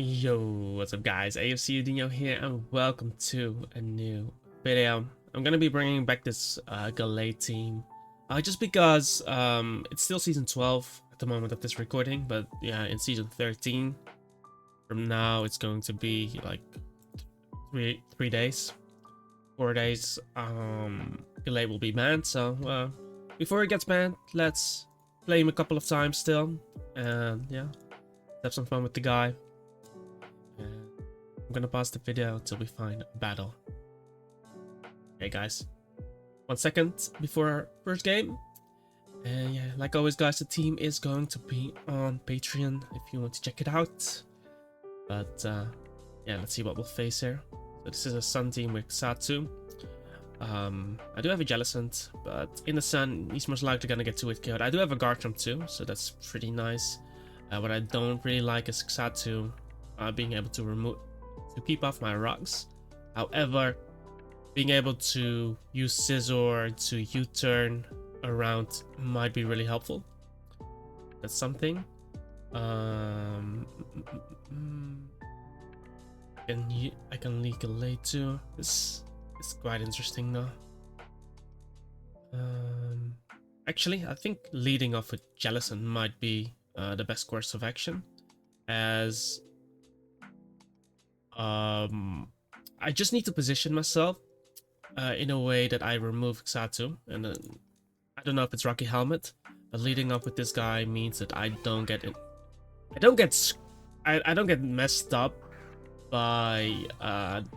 Yo, what's up guys, AFC Dino here and welcome to a new video. I'm gonna be bringing back this Galay team just because it's still season 12 at the moment of this recording, but yeah, in season 13 from now it's going to be like 4 days Galay will be banned. So before it gets banned, let's play him a couple of times still and yeah, have some fun with the guy. I'm gonna pause the video until we find a battle. Okay guys, 1 second before our first game. And yeah, like always guys, the team is going to be on Patreon if you want to check it out. But yeah, let's see what we'll face here. So this is a Sun team with Satu. I do have a Jellicent, but in the Sun he's most likely gonna get 2-hit killed. I do have a Garchomp too, so that's pretty nice. What I don't really like is Satu being able to keep off my rocks. However, being able to use Scizor to U-turn around might be really helpful. That's something. I can leak a late too. This is quite interesting though. Actually, I think leading off with Jellicent might be the best course of action, as I just need to position myself in a way that I remove Xatu, and I don't know if it's Rocky Helmet, but leading up with this guy means that I don't get messed up by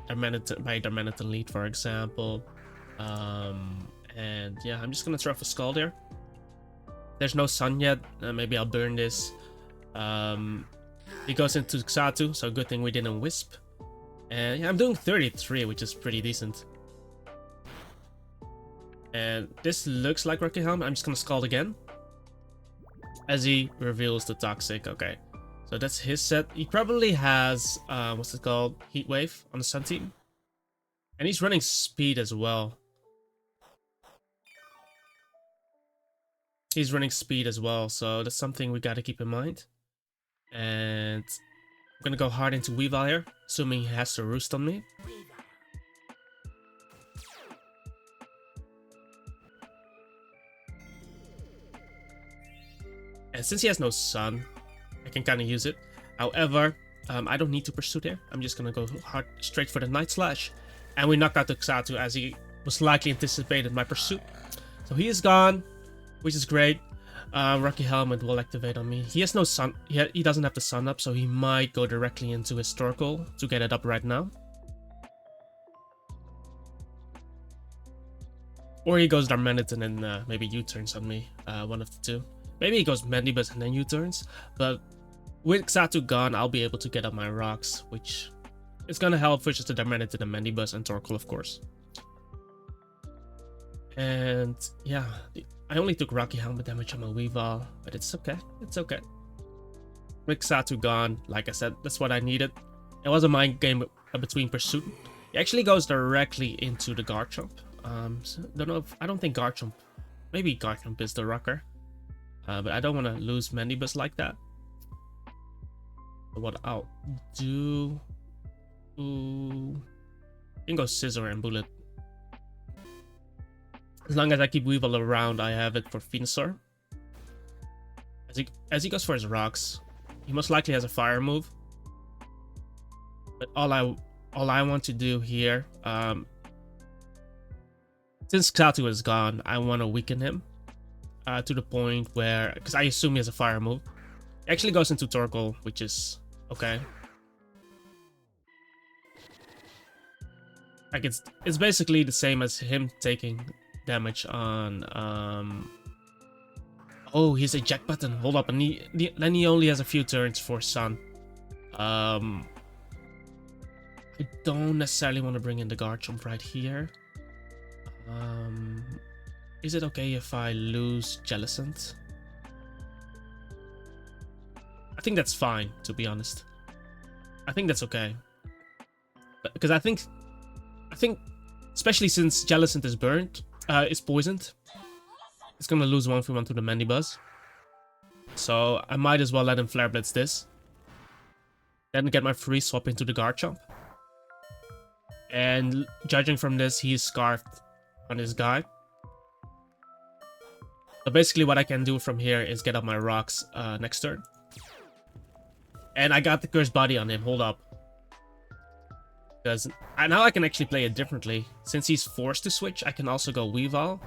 Darmanitan lead, for example. And yeah, I'm just gonna throw off a Scald here. There's no Sun yet. Maybe I'll burn this. He goes into Xatu, so good thing we didn't Wisp. And yeah, I'm doing 33, which is pretty decent. And this looks like Rocky Helmet. I'm just gonna Scald again as he reveals the Toxic. Okay, so that's his set. He probably has what's it called, Heat Wave on the Sun team, and he's running Speed as well. So that's something we gotta keep in mind. And I'm gonna go hard into Weavile here, assuming he has to roost on me. And since he has no Sun, I can kind of use it. However, I don't need to pursue there. I'm just gonna go hard straight for the Night Slash. And we knocked out the Xatu as he was likely anticipated my pursuit. So he is gone, which is great. Rocky Helmet will activate on me. He has no Sun. He doesn't have the Sun up, so he might go directly into Historical to get it up right now. Or he goes Darmanitan and maybe U-turns on me. One of the two. Maybe he goes Mandibus and then U-turns. But with Xatu gone, I'll be able to get up my rocks, which is gonna help for just the Darmanitan and Mandibus and Torkoal, of course. And yeah, I only took Rocky Helmet damage on my Weavile, but it's okay. It's okay. With Xatu gone, like I said, that's what I needed. It was a mind game between Pursuit. He actually goes directly into the Garchomp. So I don't think Garchomp. Maybe Garchomp is the rocker. But I don't want to lose Mandibus like that. So what I'll do... I can go Scizor and Bullet. As long as I keep Weavile around, I have it for Venusaur. As he goes for his rocks, he most likely has a fire move. But all I want to do here, since Xatu is gone, I want to weaken him to the point where, because I assume he has a fire move. He actually goes into Torkoal, which is okay. Like it's basically the same as him taking damage on oh, he's eject button. Hold up, and then he only has a few turns for Sun. I don't necessarily want to bring in the Garchomp right here. Is it okay if I lose Jellicent? I think that's fine, to be honest. I think that's okay, because I think especially since Jellicent is burnt, is poisoned, it's gonna lose 1v1 to the Mandibuzz. So I might as well let him Flare Blitz this. then get my free swap into the guard jump. And judging from this, he's scarfed on this guy. So basically what I can do from here is get up my rocks next turn. And I got the cursed body on him, hold up. Because now I can actually play it differently. Since he's forced to switch, I can also go Weavile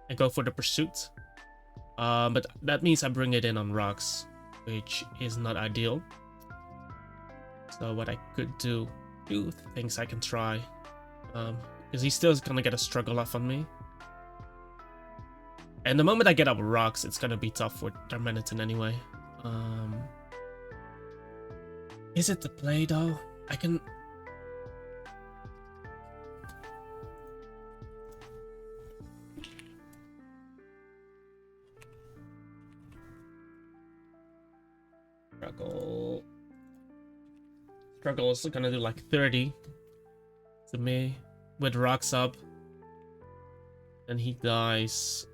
and go for the pursuit. But that means I bring it in on rocks, which is not ideal. So what I could do, two things I can try. Because he still is gonna get a struggle off on me. And the moment I get up rocks, it's gonna be tough for Darmanitan anyway. Is it the play though? I can... Struggle is gonna do like 30 to me with rocks up. Then he dies.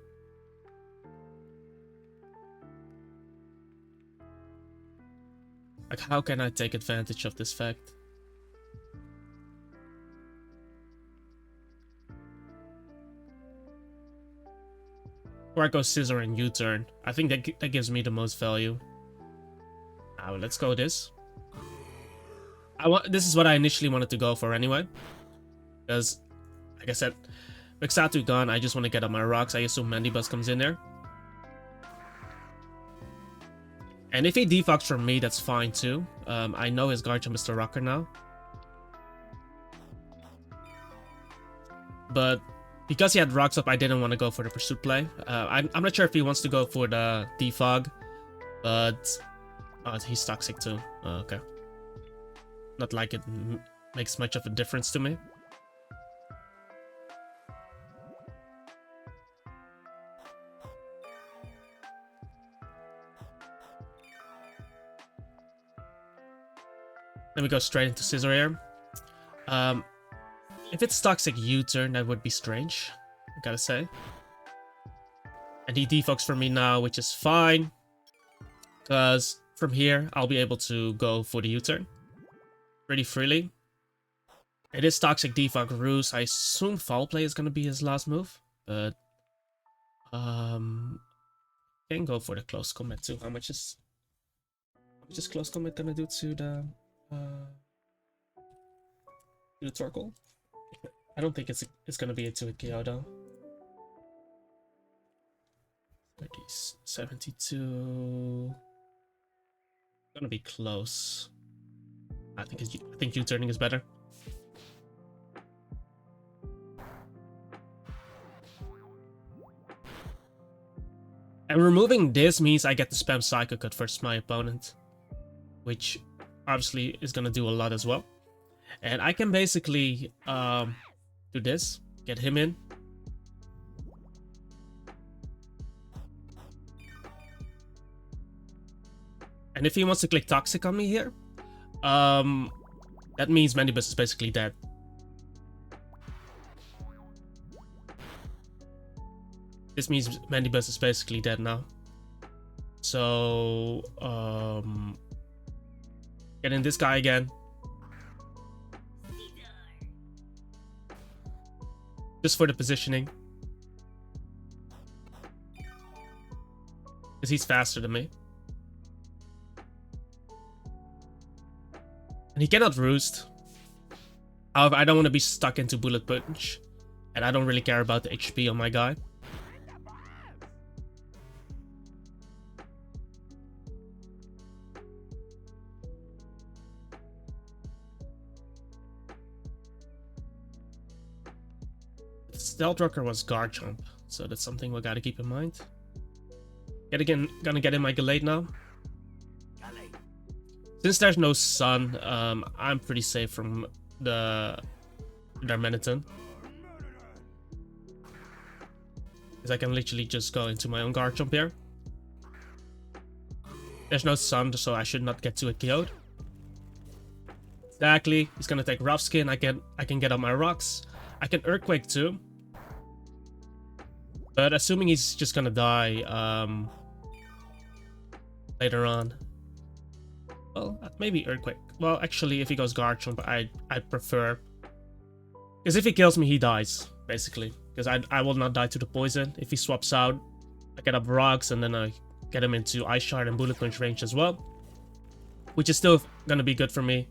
Like, how can I take advantage of this fact? Or I go Scissor and U-turn. I think that gives me the most value. Let's go this. This is what I initially wanted to go for anyway. Because, like I said, with Xatu gone, I just want to get up my rocks. I assume Mandibuzz comes in there. And if he defogs from me, that's fine too. I know his guard jump is the rocker now. But because he had rocks up, I didn't want to go for the pursuit play. I'm not sure if he wants to go for the defog. But... oh, he's toxic too. Oh, okay. Not like it makes much of a difference to me. Then we go straight into Scissor Air. If it's toxic U-turn, that would be strange, I gotta say. And he defogs for me now, which is fine. Because from here, I'll be able to go for the U-turn pretty freely. It is toxic defog ruse. I assume foul play is gonna be his last move, but can go for the close combat too. How much is close combat gonna do to the Torkoal? I don't think it's gonna be to a KO though. 30, 72. Gonna be close. I think U-turning is better. And removing this means I get to spam Psycho Cut versus my opponent, which obviously is gonna do a lot as well. And I can basically do this, get him in. And if he wants to click Toxic on me here, that means Mandibuzz is basically dead. This means Mandibuzz is basically dead now. So, get in this guy again. Just for the positioning. Because he's faster than me. And he cannot roost. However, I don't want to be stuck into Bullet Punch. And I don't really care about the HP on my guy. Stealth Rocker was guard jump, so that's something we gotta keep in mind. Gonna get in my Gallade now. Since there's no sun, I'm pretty safe from the Darmanitan. Because I can literally just go into my own guard jump here. There's no sun, so I should not get too KO'd. Exactly. He's gonna take Rough Skin. I can get on my rocks. I can Earthquake too. But assuming he's just gonna die later on. Well, maybe Earthquake. Well, actually, if he goes Garchomp, I prefer... Because if he kills me, he dies, basically. Because I will not die to the poison. If he swaps out, I get up rocks, and then I get him into Ice Shard and Bullet Punch range as well. Which is still gonna be good for me.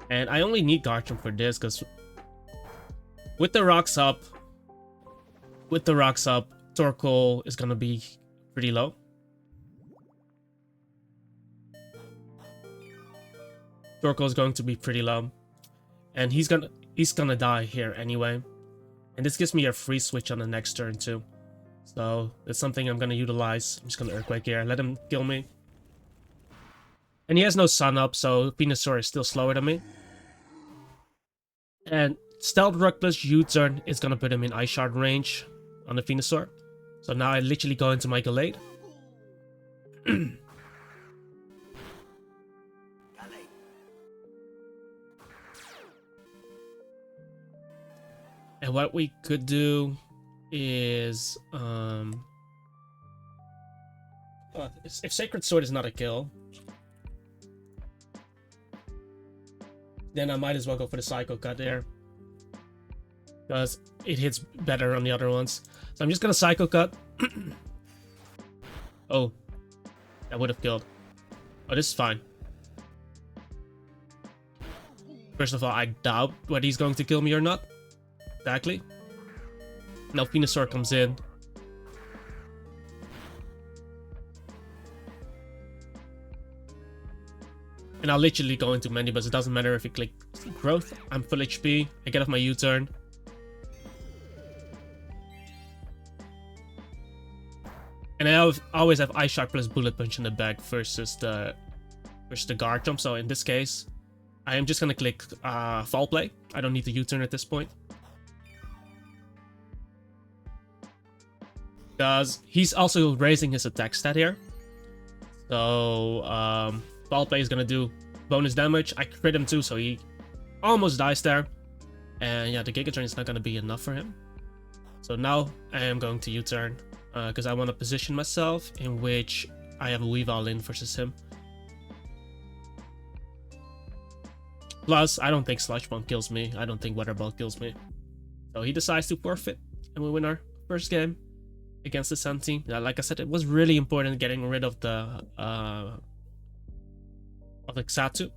And I only need Garchomp for this, because... With the rocks up, Torkoal is gonna be pretty low. Torkoal is going to be pretty low. And he's gonna die here anyway. And this gives me a free switch on the next turn too. So it's something I'm gonna utilize. I'm just gonna Earthquake here, let him kill me. And he has no Sun up, so Venusaur is still slower than me. And Stealth Rock plus U-turn is gonna put him in Ice Shard range on the Venusaur. So now I literally go into my Gallade. And what we could do is, if Sacred Sword is not a kill, then I might as well go for the Psycho Cut there, because it hits better on the other ones. So I'm just gonna Psycho Cut. Oh, that would have killed. Oh, this is fine. First of all, I doubt whether he's going to kill me or not. Exactly. Now Venusaur comes in. And I'll literally go into Mandibuzz. It doesn't matter if you click Growth. I'm full HP. I get off my U-turn. And I always have Ice Shard plus Bullet Punch in the bag versus the Garchomp. So in this case, I am just gonna click Foul Play. I don't need the U-turn at this point. Because he's also raising his attack stat here. So Foul Play is gonna do bonus damage. I crit him too, so he almost dies there. And yeah, the Giga Drain is not gonna be enough for him. So now I am going to U-turn. Because I want to position myself in which I have a Weavile in versus him. Plus, I don't think Sludge Bomb kills me. I don't think Weather Ball kills me. So he decides to forfeit, and we win our first game against the Sun team. Yeah, like I said, it was really important getting rid of the Xatu.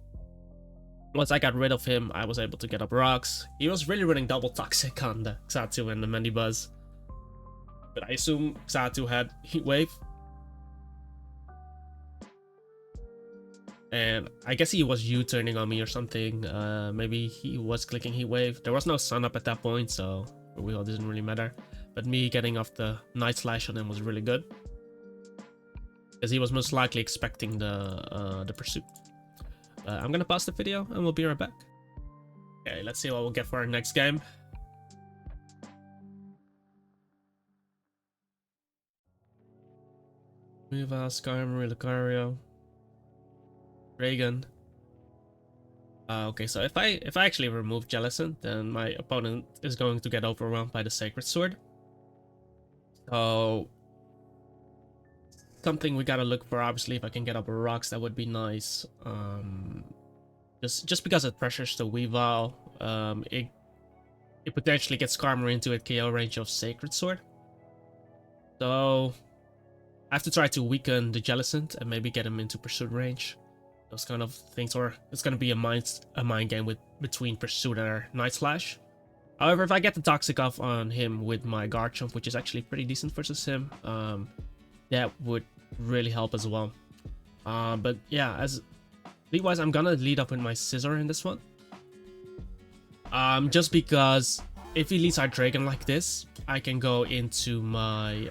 Once I got rid of him, I was able to get up rocks. He was really running double toxic on the Xatu and the Mandibuzz. But I assume Xatu had Heat Wave. And I guess he was U-turning on me or something. Maybe he was clicking Heat Wave. There was no Sun up at that point, so it didn't really matter. But me getting off the Night Slash on him was really good. Because he was most likely expecting the pursuit. I'm gonna pause the video and we'll be right back. Okay, let's see what we'll get for our next game. Weavile, Skarmory, Lucario, Dragon. Okay, so if I actually remove Jellicent, then my opponent is going to get overwhelmed by the Sacred Sword. So something we gotta look for. Obviously, if I can get up rocks, that would be nice. Just because it pressures the Weavile, it potentially gets Skarmory into a KO range of Sacred Sword. So I have to try to weaken the Jellicent and maybe get him into Pursuit range. Those kind of things, or it's gonna be a mind game between Pursuit and Night Slash. However, if I get the Toxic off on him with my Garchomp, which is actually pretty decent versus him, that would really help as well. But yeah, as lead-wise, I'm gonna lead up with my Scizor in this one. Just because if he leads our Dragon like this, I can go into my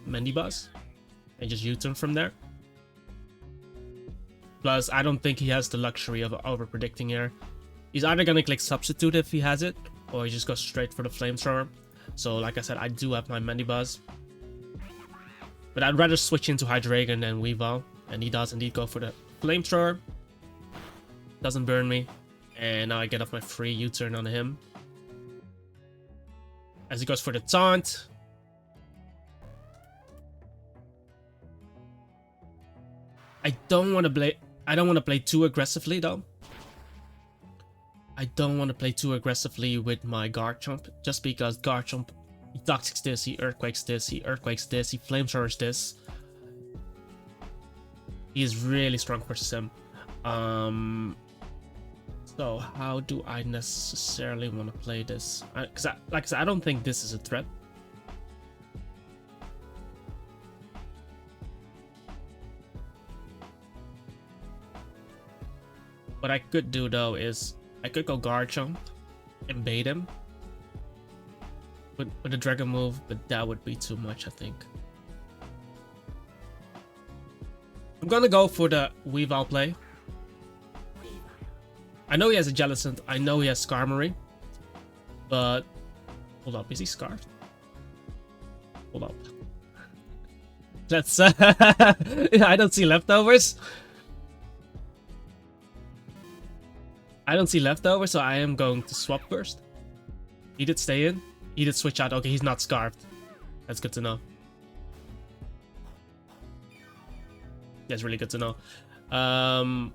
Mandibuzz and just U-turn from there. Plus, I don't think he has the luxury of over-predicting here. He's either gonna click Substitute if he has it, or he just goes straight for the Flamethrower. So, like I said, I do have my Mandibuzz. But I'd rather switch into Hydreigon than Weavile, and he does indeed go for the Flamethrower. Doesn't burn me, and now I get off my free U-turn on him. As he goes for the Taunt. I don't want to play too aggressively though, I don't want to play too aggressively with my Garchomp, just because Garchomp, he Toxics this, he Earthquakes this, he Earthquakes this, he Flamethrowers this. He is really strong versus him. So how do I necessarily want to play this? Because like I said, I don't think this is a threat. What I could do though is I could go Garchomp and bait him with a Dragon move, but that would be too much, I think. I'm gonna go for the Weavile play. I know he has a Jellicent, I know he has Skarmory, but hold up, is he Scarfed? Hold up. Let's I don't see leftovers. I don't see leftovers, so I am going to swap first. He did stay in. He did switch out. Okay, he's not Scarfed. That's good to know. That's really good to know. I'm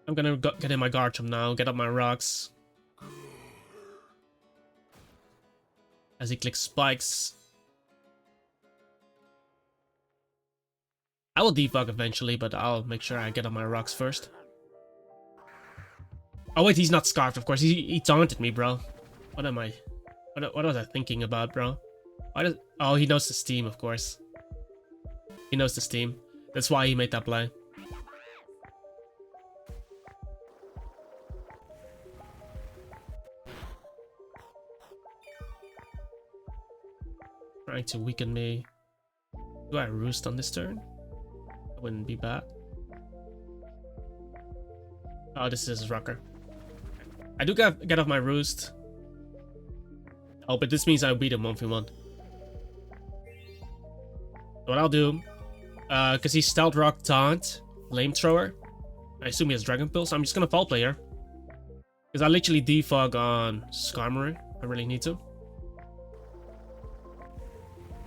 gonna get in my Garchomp now, get up my rocks. As he clicks spikes. I will defog eventually, but I'll make sure I get up my rocks first. Oh wait, he's not Scarfed, of course. He taunted me, bro. What am I? What was I thinking about, bro? Oh, he knows the Steam, of course. He knows the Steam. That's why he made that play. Trying to weaken me. Do I roost on this turn? That wouldn't be bad. Oh, this is Rocker. I do get off my roost. Oh, but this means I'll beat him 1v1. What I'll do, because he's Stealth Rock, Taunt, Flamethrower. I assume he has Dragon Pulse. I'm just gonna Foul Play here. Because I literally defog on Skarmory. I really need to.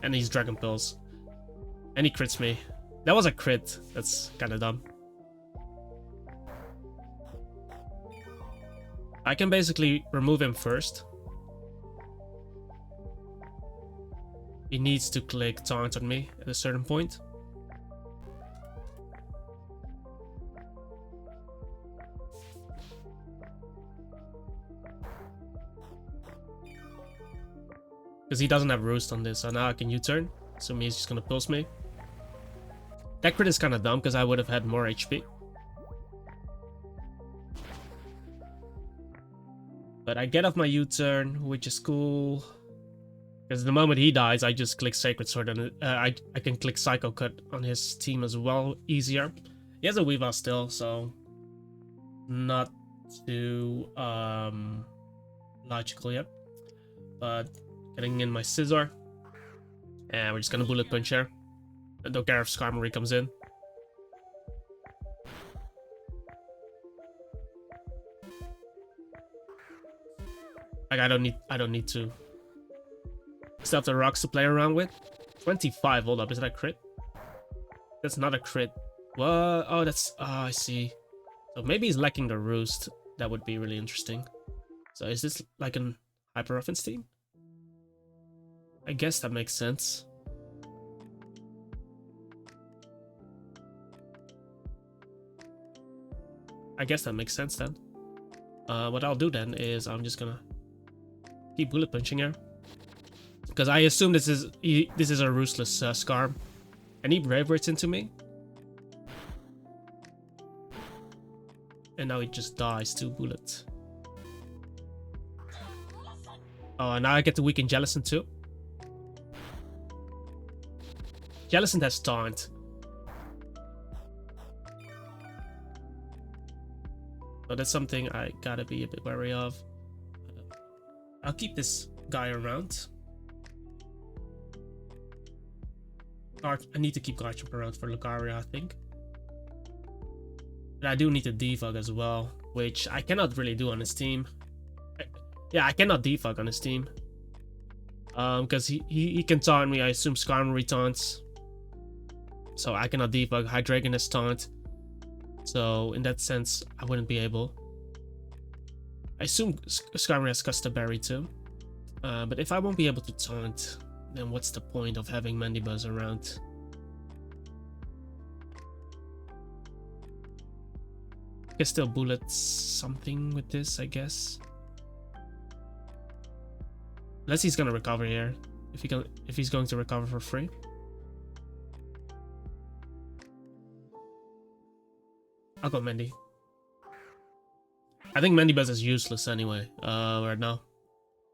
And he's Dragon Pulse. And he crits me. That was a crit. That's kind of dumb. I can basically remove him first. He needs to click Taunt on me at a certain point. Because he doesn't have Roost on this, so now I can U-turn. So he's just gonna pulse me. That crit is kind of dumb because I would have had more HP. But I get off my U-turn, which is cool. Because the moment he dies, I just click Sacred Sword and I can click Psycho Cut on his team as well, easier. He has a Weavile still, so not too logical yet. But getting in my Scizor. And we're just gonna Bullet Punch here. I don't care if Skarmory comes in. Like I don't need to. Still have the rocks to play around with. 25, hold up, is that a crit? That's not a crit. What? Oh, that's, oh, I see. So maybe he's lacking the Roost. That would be really interesting. So is this like an Hyper Offense team? I guess that makes sense. I guess that makes sense then. What I'll do then is I'm just gonna keep Bullet Punching here. Because I assume this is a Roostless Skarm. And he Brave Words into me. And now he just dies 2 bullets. Oh, and now I get to weaken Jellicent too. Jellicent has Taunt. So that's something I gotta be a bit wary of. I'll keep this guy around. I need to keep Garchomp around for Lucario, I think. But I do need to defog as well, which I cannot really do on his team. Yeah, I cannot defog on his team. Because he can taunt me. I assume Skarmory taunts. So I cannot defog. Hydreigon has taunt. So in that sense, I wouldn't be able. I assume Skarmory has Custom Berry too. But if I won't be able to taunt, then what's the point of having Mandibuzz around? I can still bullet something with this, I guess. Unless he's gonna recover here. If he's going to recover for free. I'll go Mandy. I think Mandibuzz is useless anyway, right now.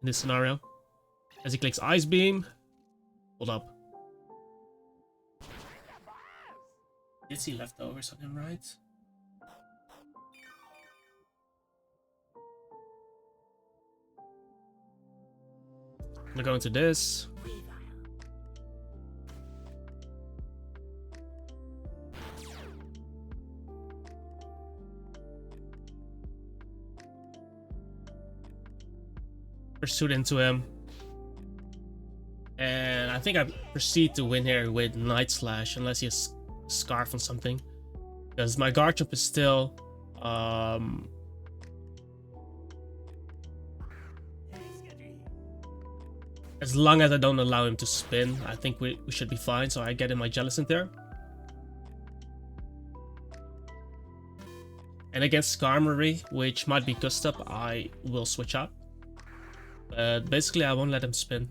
In this scenario. As he clicks Ice Beam. Hold up. Did see leftovers on him, right? I'm gonna go into this. Pursuit into him. And I think I proceed to win here with Night Slash, unless he has Scarf on something. Because my Garchomp is still as long as I don't allow him to spin, I think we should be fine. So I get in my Jellicent there. And against Skarmory, which might be Gust Up, I will switch out. But basically I won't let him spin.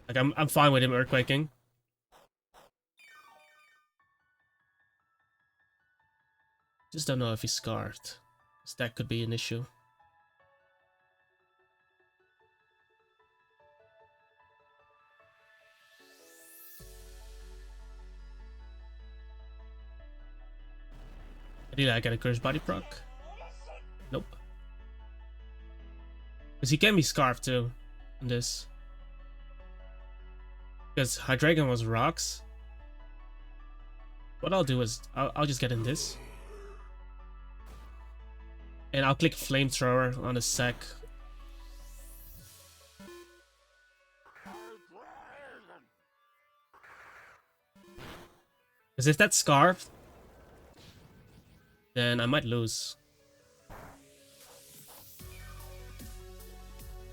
Like I'm fine with him Earthquaking. Just don't know if he's scarred. So that could be an issue. Did I get a Curse Body proc? Nope. Because he can be Scarfed too in this. Because Hydreigon was rocks. What I'll do is I'll just get in this. And I'll click Flamethrower on the sec. Because if that's Scarfed, then I might lose.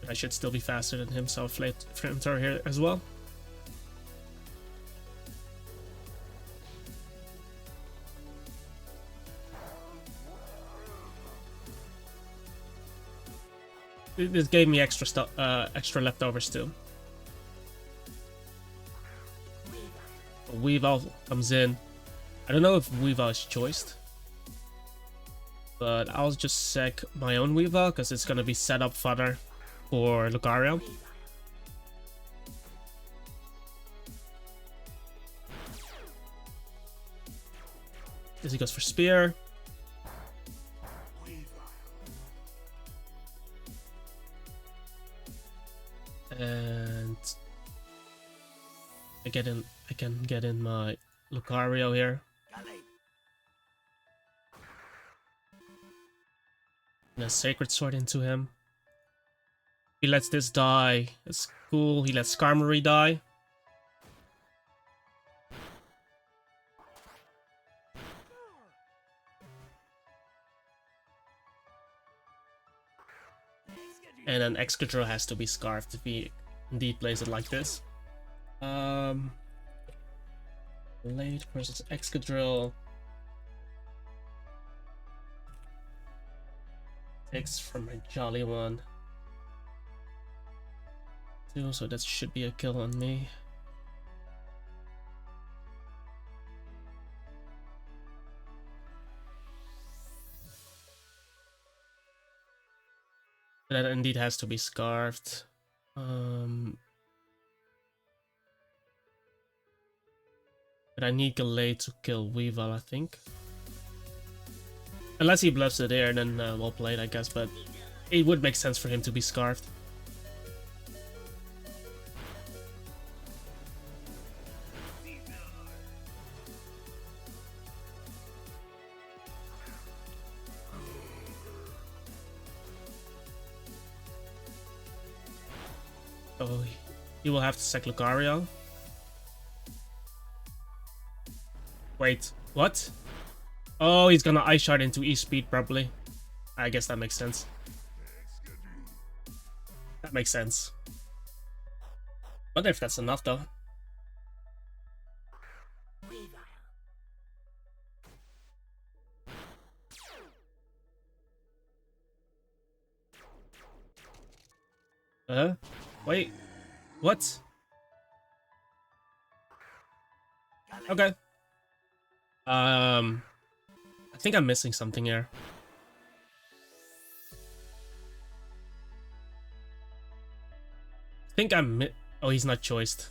I should still be faster than him, so I'll Flamethrower here as well. This gave me extra stuff, extra leftovers too. Weavile comes in. I don't know if Weavile is choiced, but I'll just sec my own Weavile because it's gonna be set up fodder for Lucario. As he goes for Spear. And I can get in my Lucario here. And a Sacred Sword into him. He lets this die. That's cool. He lets Skarmory die. And then Excadrill has to be Scarfed if he indeed plays it like this. Late versus Excadrill. Takes from my Jolly one. So that should be a kill on me. That indeed has to be Scarfed. But I need Gallade to kill Weavile, I think. Unless he bluffs it there, then well played, I guess. But it would make sense for him to be Scarfed. Oh, he will have to sack Lucario. Wait, what? Oh, he's gonna Ice Shard into E-Speed probably. I guess that makes sense. That makes sense. Wonder if that's enough though. Wait, what? Okay. I think I'm missing something here. I think oh, he's not choiced.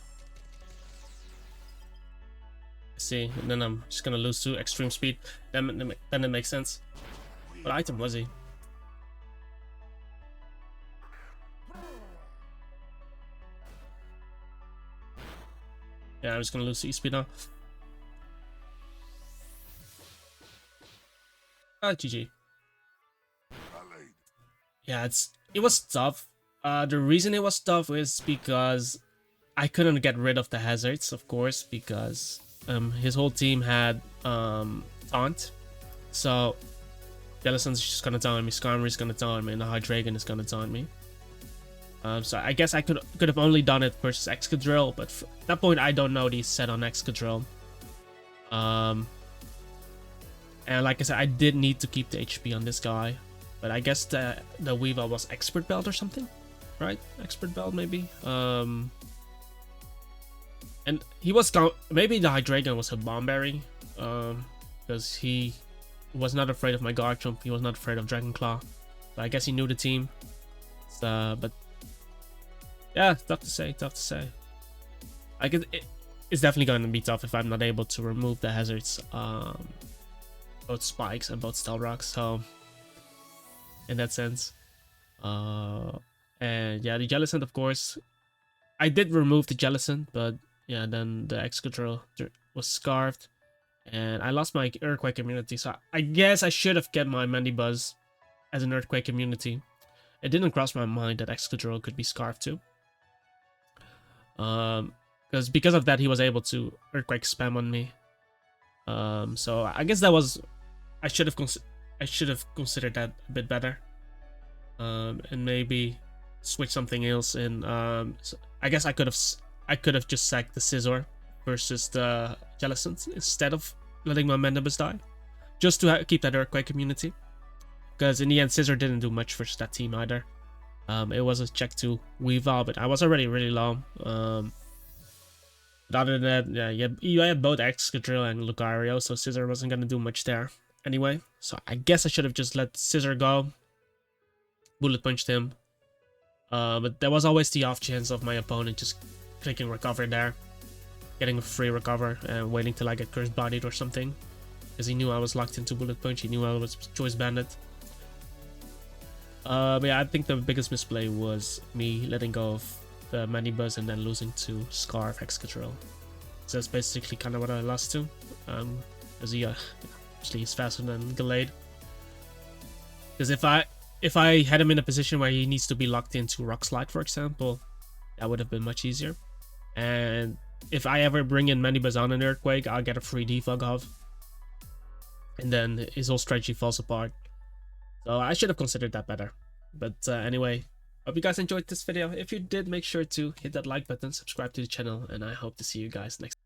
See, and then I'm just gonna lose to extreme speed. Then it makes sense. What item was he? Yeah, I'm just gonna lose to speed now. Ah, GG. Yeah, it was tough. The reason it was tough is because I couldn't get rid of the hazards, of course, because his whole team had taunt. So Jellison's just gonna taunt me, Skarmory's gonna taunt me, and the Hydreigon is gonna taunt me. So I guess I could have only done it versus Excadrill, but at that point I don't know the set on Excadrill. And like I said, I did need to keep the HP on this guy, but I guess the Weavile was Expert Belt or something, right? Expert Belt maybe. And he was maybe the Hydreigon was a Bomberry, because he was not afraid of my Garchomp. He was not afraid of Dragon Claw. But I guess he knew the team. But yeah, tough to say. Tough to say. I guess it's definitely going to be tough if I'm not able to remove the hazards. Both spikes and both Stealth Rocks. So in that sense, and yeah, the Jellicent, of course, I did remove the Jellicent, but yeah, then the Excadrill was scarfed, and I lost my Earthquake immunity. So I guess I should have kept my Mandibuzz as an Earthquake immunity. It didn't cross my mind that Excadrill could be scarfed too. Because of that, he was able to Earthquake spam on me. So I guess that was I should have considered that a bit better. And maybe switch something else in. So I guess I could have just sacked the Scizor versus the Jellicent instead of letting my Mandibuzz die, just to keep that Earthquake immunity. Because in the end, Scizor didn't do much versus that team either. It was a check to Weavile, but I was already really low. But other than that, yeah, you had both Excadrill and Lucario, so Scizor wasn't gonna do much there anyway. So I guess I should have just let Scizor go, bullet punched him. But there was always the off chance of my opponent just clicking recover there, getting a free recover and waiting till I get curse bodied or something, because he knew I was locked into bullet punch. He knew I was choice banded. But yeah, I think the biggest misplay was me letting go of the Mandibuzz and then losing to Scarf Excadrill. So that's basically kind of what I lost to. Because he actually is faster than Gallade. Because if I had him in a position where he needs to be locked into Rock Slide, for example, that would have been much easier. And if I ever bring in Mandibuzz on an Earthquake, I'll get a free defog off, and then his whole strategy falls apart. So I should have considered that better. But anyway, hope you guys enjoyed this video. If you did, make sure to hit that like button, subscribe to the channel, and I hope to see you guys next time.